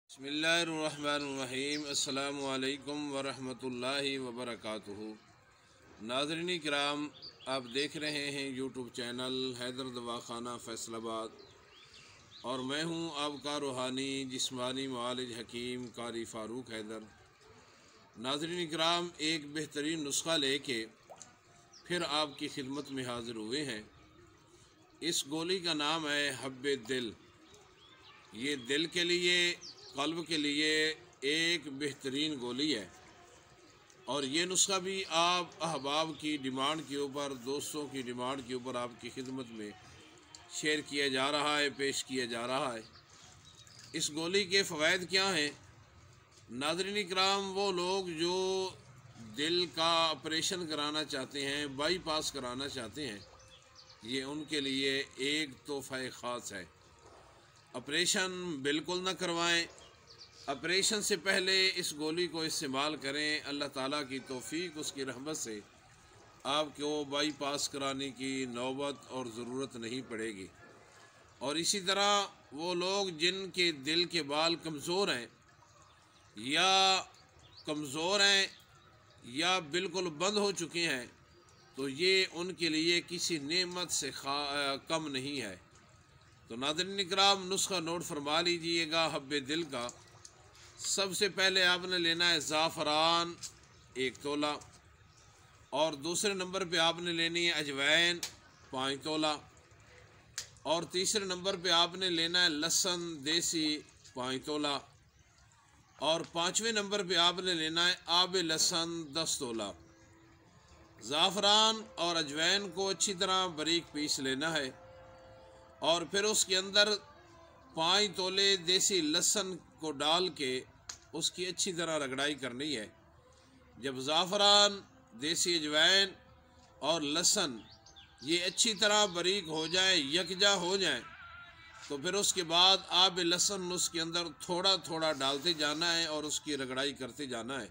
बिस्मिल्लाहिर्रहमानिर्रहीम। अस्सलामु अलैकुम वरहमतुल्लाहि वबरकातुहू। नाज़रीन किराम, आप देख रहे हैं यूट्यूब चैनल हैदर दवाखाना फैसलाबाद और मैं हूं आपका रूहानी जिस्मानी मुआलिज हकीम कारी फ़ारूक हैदर। नाज़रीन किराम, एक बेहतरीन नुस्खा लेके फिर आपकी खिदमत में हाज़िर हुए हैं। इस गोली का नाम है हब्बे दिल। ये दिल के लिए, क़ल्ब के लिए एक बेहतरीन गोली है और ये नुस्खा भी आप अहबाब की डिमांड के ऊपर, दोस्तों की डिमांड के ऊपर आपकी खिदमत में शेयर किया जा रहा है, पेश किया जा रहा है। इस गोली के फ़वाइद क्या हैं? नाज़रीन किराम, वो लोग जो दिल का ऑपरेशन कराना चाहते हैं, बाईपास कराना चाहते हैं, ये उनके लिए एक तोहफ़ा ख़ास है। ऑपरेशन बिल्कुल न करवाएं। ऑपरेशन से पहले इस गोली को इस्तेमाल करें। अल्लाह ताला की तौफ़ीक, उसकी रहमत से आपको बाईपास कराने की नौबत और ज़रूरत नहीं पड़ेगी। और इसी तरह वो लोग जिनके दिल के बाल कमज़ोर हैं या बिल्कुल बंद हो चुके हैं, तो ये उनके लिए किसी नेमत से कम नहीं है। तो नाज़रीन किराम, नुस्खा नोट फरमा लीजिएगा हब्बे दिल का। सबसे पहले आपने लेना है ज़ाफ़रान 1 तोला, और दूसरे नंबर पे आपने लेनी है अजवैन 5 तोला, और तीसरे नंबर पे आपने लेना है लहसुन देसी 5 तोला, और पाँचवें नंबर पे आपने लेना है आब लहसुन 10 तोला। ज़ाफ़रान और अजवैन को अच्छी तरह बारीक पीस लेना है और फिर उसके अंदर 5 तोले देसी लहसुन को डाल के उसकी अच्छी तरह रगड़ाई करनी है। जब ज़ाफ़रान, देसी अजवैन और लहसुन ये अच्छी तरह बारीक हो जाए, यकजा हो जाए, तो फिर उसके बाद आब लहसुन उसके अंदर थोड़ा थोड़ा डालते जाना है और उसकी रगड़ाई करते जाना है।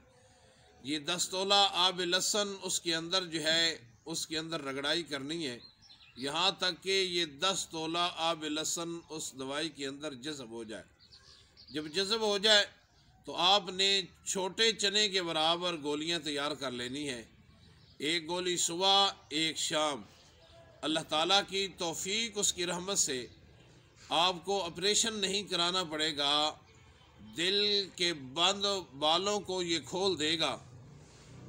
ये 10 तोला आब लहसुन उसके अंदर जो है, उसके अंदर रगड़ाई करनी है यहाँ तक कि ये 10 तोला आब लहसुन उस दवाई के अंदर जज़ब हो जाए। जब जज़ब हो जाए तो आपने छोटे चने के बराबर गोलियां तैयार कर लेनी है। एक गोली सुबह, एक शाम। अल्लाह ताला की तौफ़ीक, उसकी रहमत से आपको ऑपरेशन नहीं कराना पड़ेगा। दिल के बंद बालों को ये खोल देगा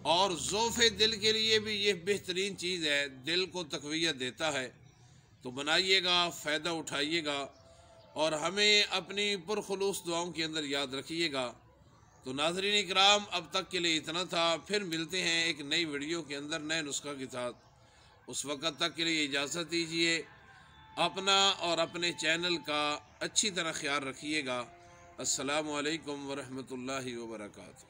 और ज़ोफ़े दिल के लिए भी ये बेहतरीन चीज़ है, दिल को तक़वियत देता है। तो बनाइएगा, फ़ायदा उठाइएगा और हमें अपनी पुरखुलूस दुआओं के अंदर याद रखिएगा। तो नाज़रीन इकराम, अब तक के लिए इतना था। फिर मिलते हैं एक नई वीडियो के अंदर नए नुस्खा के साथ। उस वक़्त तक के लिए इजाज़त दीजिए। अपना और अपने चैनल का अच्छी तरह ख्याल रखिएगा। अस्सलामु अलैकुम वरहमतुल्लाहि वबरकातुहू।